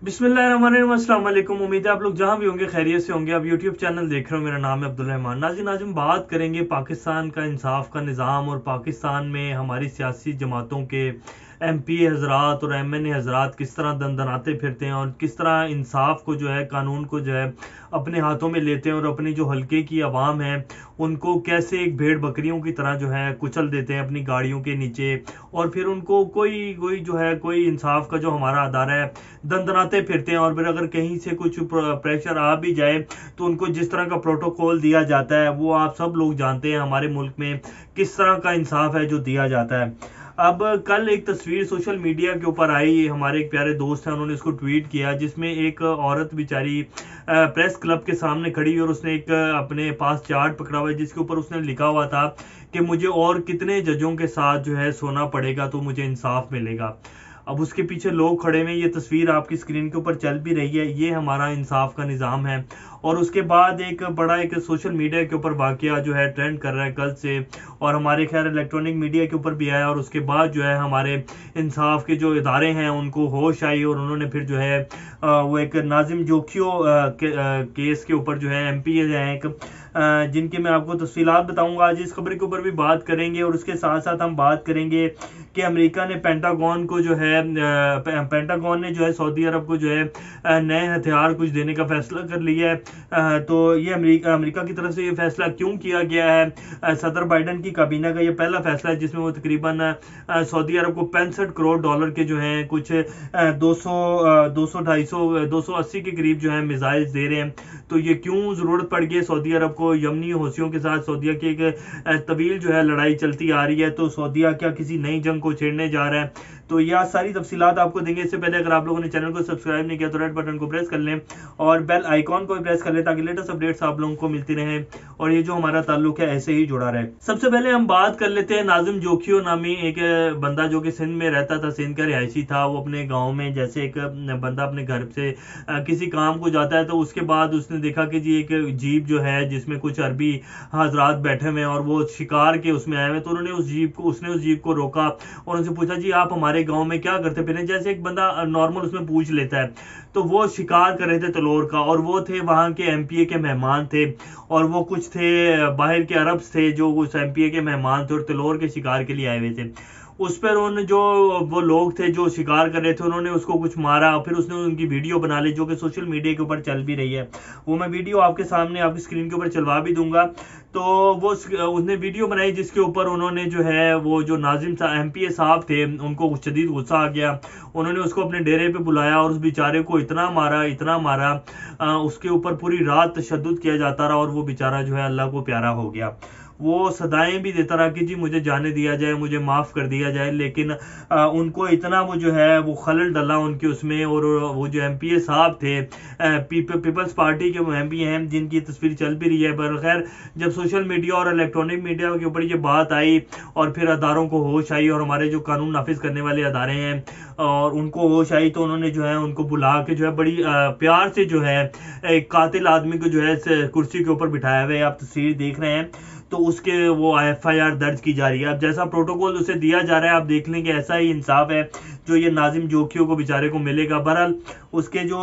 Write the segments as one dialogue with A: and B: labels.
A: बिस्मिल्लाहिर्रहमानिर्रहीम, अस्सलाम वालेकुम। उम्मीद है आप लोग जहां भी होंगे खैरियत से होंगे। आप यूट्यूब चैनल देख रहे हो, मेरा नाम है अब्दुल रहमान। नाज़रीन, आज हम बात करेंगे पाकिस्तान का इंसाफ का निज़ाम और पाकिस्तान में हमारी सियासी जमातों के MP हजरात और MNA हजरात किस तरह दंदनाते फिरते हैं और किस तरह इंसाफ को जो है, कानून को जो है अपने हाथों में लेते हैं और अपनी जो हल्के की आवाम है उनको कैसे एक भेड़ बकरियों की तरह जो है कुचल देते हैं अपनी गाड़ियों के नीचे। और फिर उनको कोई कोई जो है कोई इंसाफ का जो हमारा अदारा है दंदनाते फिरते हैं। और फिर अगर कहीं से कुछ प्रेशर आ भी जाए तो उनको जिस तरह का प्रोटोकॉल दिया जाता है वो आप सब लोग जानते हैं हमारे मुल्क में किस तरह का इंसाफ है जो दिया जाता है। अब कल एक तस्वीर सोशल मीडिया के ऊपर आई, हमारे एक प्यारे दोस्त हैं उन्होंने इसको ट्वीट किया, जिसमें एक औरत बेचारी प्रेस क्लब के सामने खड़ी और उसने एक अपने पास चार्ट पकड़ा हुआ है जिसके ऊपर उसने लिखा हुआ था कि मुझे और कितने जजों के साथ जो है सोना पड़ेगा तो मुझे इंसाफ मिलेगा। अब उसके पीछे लोग खड़े हुए, ये तस्वीर आपकी स्क्रीन के ऊपर चल भी रही है, ये हमारा इंसाफ का निज़ाम है। और उसके बाद एक बड़ा एक सोशल मीडिया के ऊपर वाकया जो है ट्रेंड कर रहा है कल से, और हमारे खैर इलेक्ट्रॉनिक मीडिया के ऊपर भी आया। और उसके बाद जो है हमारे इंसाफ के जो इदारे हैं उनको होश आई और उन्होंने फिर जो है वो एक नाजिम जोखियो केस के ऊपर जो है MP हैं एक जिनकी मैं आपको तफसीलात बताऊंगा। आज इस खबर के ऊपर भी बात करेंगे और उसके साथ साथ हम बात करेंगे कि अमेरिका ने पेंटागन को जो है पेंटागन ने जो है सऊदी अरब को जो है नए हथियार कुछ देने का फैसला कर लिया है। तो ये अमेरिका की तरफ से ये फैसला क्यों किया गया है? सदर बाइडन की काबीना का ये पहला फैसला है जिसमें वो तकरीबन सऊदी अरब को 65 करोड़ डॉलर के जो हैं कुछ 280 के करीब जो है मिसाइल्स दे रहे हैं। तो ये क्यों ज़रूरत पड़ गई सऊदी अरब को? यमनी हौसियों के साथ सऊदीया की एक तवील जो है लड़ाई चलती आ रही है, तो सऊदीया क्या किसी नई जंग को छेड़ने जा रहा है? तो यह सारी तफसीलात आपको देंगे। इससे पहले अगर आप लोगों ने चैनल को सब्सक्राइब नहीं किया तो रेड बटन को प्रेस कर लें और बेल आइकॉन को भी प्रेस कर लें ताकि लेटेस्ट अपडेट्स आप लोगों को मिलती रहे और ये जो हमारा ताल्लुक है ऐसे ही जुड़ा रहे। सबसे पहले हम बात कर लेते हैं नाजिम जोखियो नामी एक बंदा जो कि सिंध में रहता था, सिंध का रिहायशी था। वो अपने गाँव में जैसे एक बंदा अपने घर से किसी काम को जाता है तो उसके बाद उसने देखा कि जी एक जीप जो है जिसमें कुछ अरबी हजरात बैठे हुए हैं और वो शिकार के उसमें आए हुए, तो उन्होंने उसने उस जीप को रोका और उनसे पूछा जी आप हमारे गांव में क्या करते फिर? जैसे एक बंदा नॉर्मल उसमें पूछ लेता है। तो वो शिकार कर रहे थे तलोर का और वो थे वहां के MPA के मेहमान थे और वो कुछ थे बाहर के अरब थे जो उस MPA के मेहमान थे और तलोर के शिकार के लिए आए हुए थे। उस पर उन जो वो लोग थे जो शिकार कर रहे थे उन्होंने उसको कुछ मारा, फिर उसने उनकी वीडियो बना ली जो कि सोशल मीडिया के ऊपर चल भी रही है। वो मैं वीडियो आपके सामने आपकी स्क्रीन के ऊपर चलवा भी दूंगा। तो वो उसने वीडियो बनाई जिसके ऊपर उन्होंने जो है वो जो नाजिम MPA साहब थे उनको शदीद गुस्सा आ गया। उन्होंने उसको अपने डेरे पे बुलाया और उस बेचारे को इतना मारा उसके ऊपर पूरी रात तशद्दुद किया जाता रहा और वो बेचारा जो है अल्लाह को प्यारा हो गया। वो सदाएं भी देता रहा कि जी मुझे जाने दिया जाए, मुझे माफ़ कर दिया जाए, लेकिन उनको इतना वो जो है वो खलल डला उनके उसमें। और वो जो MPA साहब थे पीपल्स पार्टी के वो MP हैं जिनकी तस्वीर चल भी रही है। पर खैर जब सोशल मीडिया और इलेक्ट्रॉनिक मीडिया के ऊपर ये बात आई और फिर अदारों को होश आई और हमारे जो कानून नाफिज करने वाले अदारे हैं और उनको होश आई तो उन्होंने जो है उनको बुला के जो है बड़ी प्यार से जो है एक कातिल आदमी को जो है कुर्सी के ऊपर बिठाया हुआ है, आप तस्वीर देख रहे हैं। तो उसके वो FIR दर्ज की जा रही है। अब जैसा प्रोटोकॉल उसे दिया जा रहा है आप देख लेंगे ऐसा ही इंसाफ है जो ये नाजिम जोखियो को बेचारे को मिलेगा। बहरहाल उसके जो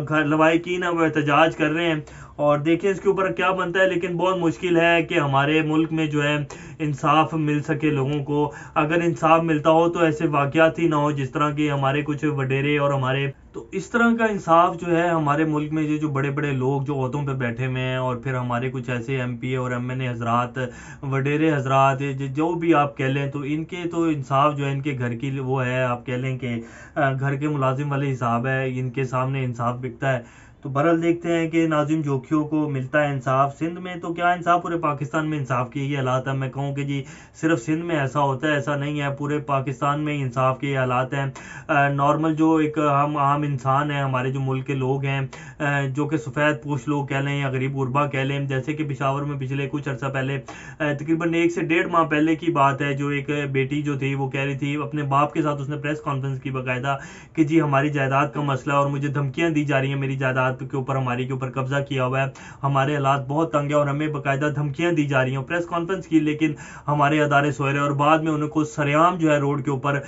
A: घर लवाहिकीन है वो एहतजाज कर रहे हैं और देखिए इसके ऊपर क्या बनता है। लेकिन बहुत मुश्किल है कि हमारे मुल्क में जो है इंसाफ मिल सके लोगों को। अगर इंसाफ मिलता हो तो ऐसे वाक़यात ही ना हो जिस तरह के हमारे कुछ वडेरे और हमारे, तो इस तरह का इंसाफ जो है हमारे मुल्क में जो बड़े बड़े लोग जो ओहदों पे बैठे हुए हैं और फिर हमारे कुछ ऐसे MPA और MNA हजरात वडेरे हजरात जो भी आप कह लें, तो इनके तो इंसाफ जो है इनके घर की वो है, आप कह लें कि घर के मुलाजिम वाले हिसाब है, इनके सामने इंसाफ बिकता है। तो बहरहाल देखते हैं कि नाजिम जोखियो को मिलता है इंसाफ। सिंध में तो क्या इंसाफ, पूरे पाकिस्तान में इंसाफ की ये हालात है। मैं कहूँ कि जी सिर्फ सिंध में ऐसा होता है, ऐसा नहीं है, पूरे पाकिस्तान में इंसाफ के हालात हैं। नॉर्मल जो एक हम आम इंसान हैं, हमारे जो मुल्क के लोग हैं जो कि सफ़ेद पोश लोग कह लें या गरीब गुरबा कह लें, जैसे कि पेशावर में पिछले कुछ अर्सा पहले तकरीबन 1 से 1.5 माह पहले की बात है, जो एक बेटी जो थी वो कह रही थी अपने बाप के साथ, उसने प्रेस कॉन्फ्रेंस की बाकायदा कि जी हमारी जायदाद का मसला और मुझे धमकियाँ दी जा रही हैं मेरी जायदाद मामलात के ऊपर हमारे के ऊपर कब्जा किया हुआ है, हमारे हालात बहुत तंग है और हमें बाकायदा धमकियां दी जा रही हैं। प्रेस कॉन्फ्रेंस की लेकिन हमारे अदारे सोए रहे और बाद में उनको सरेआम जो है रोड के ऊपर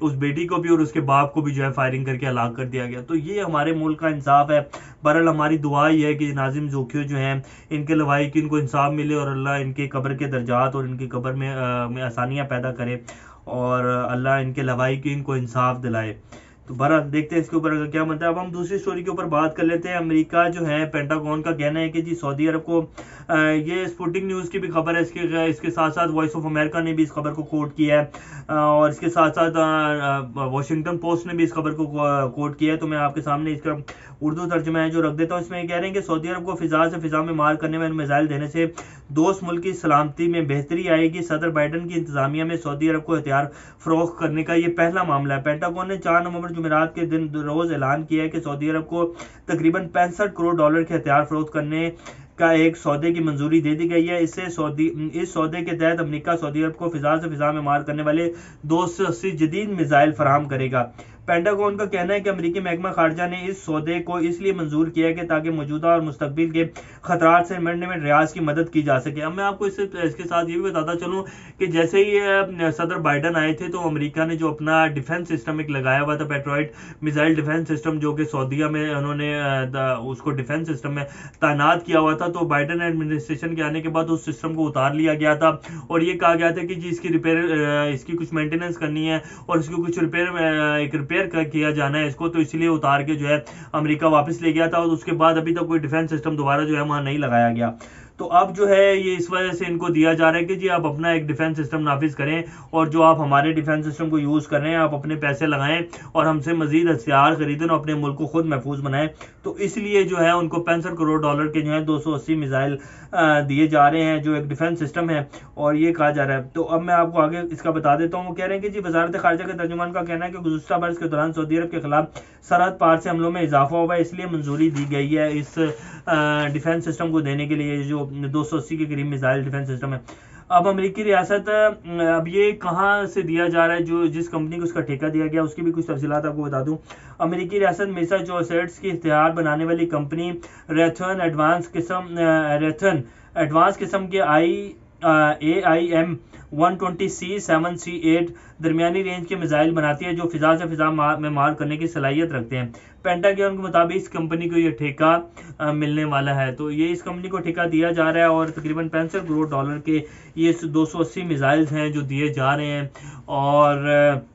A: उस बेटी को भी और उसके बाप को भी जो है फायरिंग करके हलाक कर दिया गया। तो ये हमारे मुल्क का इंसाफ है। बहरहाल हमारी दुआ ही है कि नाजिम जोखियो जो हैं इनके लवाई की इनको इंसाफ मिले और अल्लाह इनके कब्र के दर्जात और इनकी कब्र में आसानियाँ पैदा करे और अल्लाह इनके लवाई की इनको इंसाफ दिलाए। तो बहरहाल देखते हैं इसके ऊपर अगर क्या बनता है। अब हम दूसरी स्टोरी के ऊपर बात कर लेते हैं। अमेरिका जो है पेंटागन का कहना है कि जी सऊदी अरब को ये स्पुतनिक न्यूज़ की भी खबर है, इसके साथ साथ वॉइस ऑफ अमेरिका ने भी इस खबर को कोट किया है और इसके साथ साथ वॉशिंगटन पोस्ट ने भी इस खबर को कोट किया है। तो मैं आपके सामने इसका उर्दू तर्जुमा है जो रख देता हूँ। इसमें कह रहे हैं कि सऊदी अरब को फिजा से फिजा में मार करने वाले मिसाइल देने से दोस्त मुल्क की सलामती में बेहतरी आएगी। सदर बाइडन की इंतजामिया में सऊदी अरब को हथियार फरोख्त करने का ये पहला मामला है। पेंटागन ने 4 नवंबर जुमेरात के दिन रोज ऐलान किया है कि सऊदी अरब को तकरीबन 65 करोड़ डॉलर के हथियार फरोख्त करने का एक सौदे की मंजूरी दे दी गई है। इस सौदे के तहत अमेरिका सऊदी अरब को फिजा से फिजा में मार करने वाले 280 जदीद मिसाइल फराहम करेगा। पेंटागन का कहना है कि अमेरिकी महकमा खारजा ने इस सौदे को इसलिए मंजूर किया है कि ताकि मौजूदा और मुस्तकबिल के खतरात से निपटने में रियाज की मदद की जा सके। अब मैं आपको इसके साथ ये भी बताता चलूँ कि जैसे ही सदर बाइडन आए थे तो अमेरिका ने जो अपना डिफेंस सिस्टम एक लगाया हुआ था, पेट्रोइट मिसाइल डिफेंस सिस्टम, जो कि सऊदीया में उन्होंने उसको डिफेंस सिस्टम में तैनात किया हुआ था। तो बाइडन एडमिनिस्ट्रेशन के आने के बाद उस सिस्टम को उतार लिया गया था और ये कहा गया था कि जी इसकी इसकी कुछ मेंटेनेंस करनी है और इसको कुछ रिपेयर किया जाना है इसको, तो इसलिए उतार के जो है अमेरिका वापस ले गया था और उसके बाद अभी तक कोई डिफेंस सिस्टम दोबारा जो है वहां नहीं लगाया गया। तो अब जो है ये इस वजह से इनको दिया जा रहा है कि जी आप अपना एक डिफेंस सिस्टम नाफिज करें और जो आप हमारे डिफेंस सिस्टम को यूज़ कर रहे हैं आप अपने पैसे लगाएं और हमसे मजीद हथियार खरीदें और अपने मुल्क को खुद महफूज बनाएं। तो इसलिए जो है उनको 65 करोड़ डॉलर के जो है 280 मिसाइल दिए जा रहे हैं जो एक डिफेंस सिस्टम है और ये कहा जा रहा है। तो अब मैं आपको आगे इसका बता देता हूँ। वो कह रहे हैं कि जी वजारत खारजा के तर्जुमान का कहना है कि गुज़श्ता बरस के दौरान सऊदी अरब के खिलाफ सरहद पार से हमलों में इजाफा हुआ है, इसलिए मंजूरी दी गई है इस डिफेंस सिस्टम को देने के लिए जो 280 के करीब मिसाइल डिफेंस सिस्टम है। अब अमेरिकी रियासत अब ये कहाँ से दिया जा रहा है, जो जिस कंपनी को उसका ठेका दिया गया उसकी भी कुछ तफसीलात आपको बता दूं। अमेरिकी रियासत मैसाचुसेट्स की हथियार बनाने वाली कंपनी रेथन एडवांस किस्म के AIM 120C7C8 दरमियानी रेंज के मिसाइल बनाती है जो फिजा से फिजा में मार करने की सलाहियत रखते हैं। पेंटागन के मुताबिक इस कंपनी को ये ठेका मिलने वाला है। तो ये इस कंपनी को ठेका दिया जा रहा है और तकरीबन 65 करोड़ डॉलर के ये 280 मिसाइल हैं जो दिए जा रहे हैं और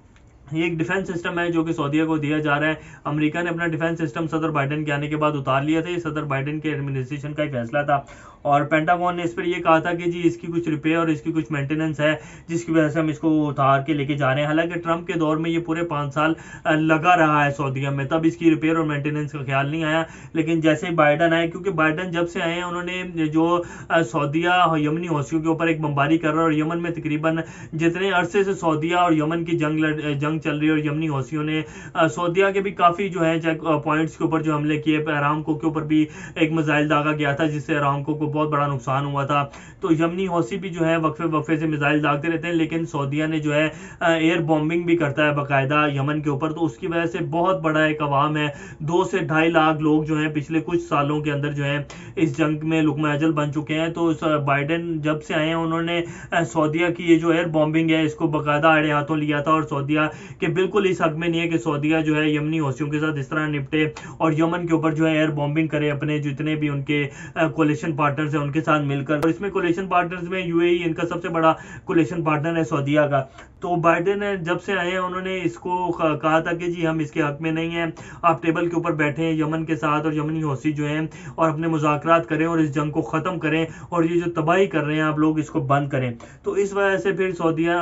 A: ये एक डिफेंस सिस्टम है जो कि सऊदीया को दिया जा रहा है। अमेरिका ने अपना डिफेंस सिस्टम सदर बाइडन के आने के बाद उतार लिया था। ये सदर बाइडन के एडमिनिस्ट्रेशन का ही फैसला था और पेंटागन ने इस पर यह कहा था कि जी इसकी कुछ रिपेयर और इसकी कुछ मेंटेनेंस है जिसकी वजह से हम इसको उतार के लेके जा रहे हैं। हालांकि ट्रंप के दौर में ये पूरे 5 साल लगा रहा है सऊदीया में, तब इसकी रिपेयर और मेंटेनेंस का ख्याल नहीं आया। लेकिन जैसे ही बाइडन आए, क्योंकि बाइडन जब से आए हैं उन्होंने जो सऊदीया यमनी हौसियों के ऊपर एक बमबारी कर रहा है और यमन में तकरीबन जितने अरसे से सऊदीया और यमन की जंग चल रही है और यमनी हौसियों ने सऊदीया के भी काफ़ी जो है चेक पॉइंट्स के ऊपर जो हमले किए, अरामको के ऊपर भी एक मिसाइल दागा गया था जिससे अरामको को बहुत बड़ा नुकसान हुआ था। तो यमनी हौसी भी जो है वक्फे से मिसाइल दागते रहते हैं, लेकिन सऊदीया ने जो है एयर बॉम्बिंग भी करता है बाकायदा यमन के ऊपर। तो उसकी वजह से बहुत बड़ा एक अवाम है, 2 से 2.5 लाख लोग जो हैं पिछले कुछ सालों के अंदर जो है इस जंग में लुकमा अजल बन चुके हैं। तो बाइडन जब से आए हैं उन्होंने सऊदीया की ये जो एयर बॉम्बिंग है इसको बाकायदा आड़े हाथों लिया था और सऊदीया के बिल्कुल इस हक में नहीं है कि सऊदीया जो है यमनी हौसियों के साथ इस तरह निपटे और यमन के ऊपर जो है एयर बॉम्बिंग करे अपने जितने भी उनके कोलिशन पार्टनर्स हैं उनके साथ मिलकर। और इसमें कोलिशन पार्टनर्स में UAE इनका सबसे बड़ा कोलिशन पार्टनर है सऊदीया का। तो बाइडन जब से आए हैं उन्होंने इसको कहा था कि जी हम इसके हक में नहीं हैं, आप टेबल के ऊपर बैठे हैं यमन के साथ और यमनी हौसी जो हैं और अपने मुज़ाकरात करें और इस जंग को ख़त्म करें और ये जो तबाही कर रहे हैं आप लोग इसको बंद करें। तो इस वजह से फिर सऊदीया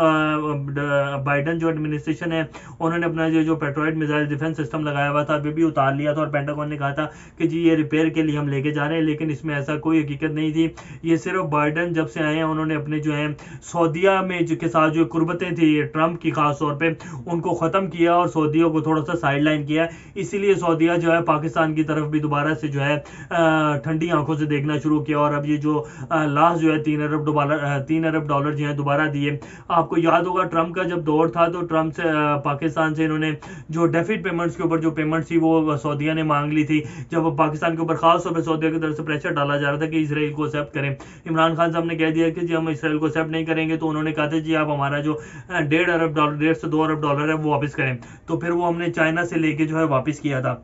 A: बाइडन जो एडमिनिस्ट्रेशन है उन्होंने अपना जो पेट्रोइट मिसाइल डिफेंस सिस्टम लगाया हुआ था अभी भी उतार लिया था और पेंटागन ने कहा था कि जी ये रिपेयर के लिए हम लेके जा रहे हैं, लेकिन इसमें ऐसा कोई हकीकत नहीं थी। ये सिर्फ बाइडन जब से आए हैं उन्होंने अपने जो है सऊदीया में के साथ जो कुर्बतें थी ट्रंप की खास तौर पे उनको ख़त्म किया और सऊदीया को थोड़ा सा साइडलाइन किया। इसीलिए सऊदीया जो है पाकिस्तान की तरफ भी दोबारा से जो है ठंडी आंखों से देखना शुरू किया और अब ये जो लास्ट जो है 3 अरब डॉलर जो है दोबारा दिए। आपको याद होगा ट्रंप का जब दौर था तो ट्रंप से پاکستان سے انہوں نے جو ڈیفٹ پیمنٹس کے اوپر جو پیمنٹ تھی وہ سعودیہ نے مانگ لی تھی، جب پاکستان کے اوپر خاص طور پہ سعودیہ کی طرف سے پریشر ڈالا جا رہا تھا کہ اسرائیل کو ایکسیپٹ کریں، عمران خان صاحب نے کہہ دیا کہ جی ہم اسرائیل کو ایکسیپٹ نہیں کریں گے، تو انہوں نے کہا تھا جی آپ ہمارا جو $1.5 سے $2 ارب ہے وہ واپس کریں، تو پھر وہ ہم نے چائنا سے لے کے جو ہے واپس کیا تھا۔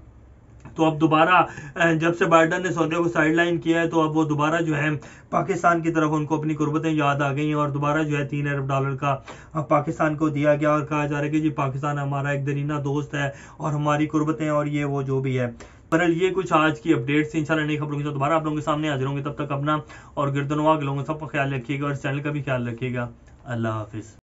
A: تو اب دوبارہ جب سے بائیڈن نے سعودیہ کو سائڈ لائن کیا ہے تو اب وہ دوبارہ جو ہے پاکستان کی طرف ان کو اپنی قربتیں یاد آ گئی ہیں، اور دوبارہ جو ہے $3 ارب کا پاکستان کو دیا گیا، اور کہا جا رہا ہے کہ جی پاکستان ہمارا ایک درینہ دوست ہے اور ہماری قربتیں اور یہ وہ جو بھی ہے۔ بہرحال یہ کچھ آج کی اپڈیٹس، انشاءاللہ نئی خبروں کے ساتھ دوبارہ آپ لوگوں کے سامنے حاضر ہوں گے، تب تک اپنا اور گردنواں کے لوگوں سب کا خیال رکھیے گا، اور چینل کا بھی خیال رکھیے گا۔ اللہ حافظ۔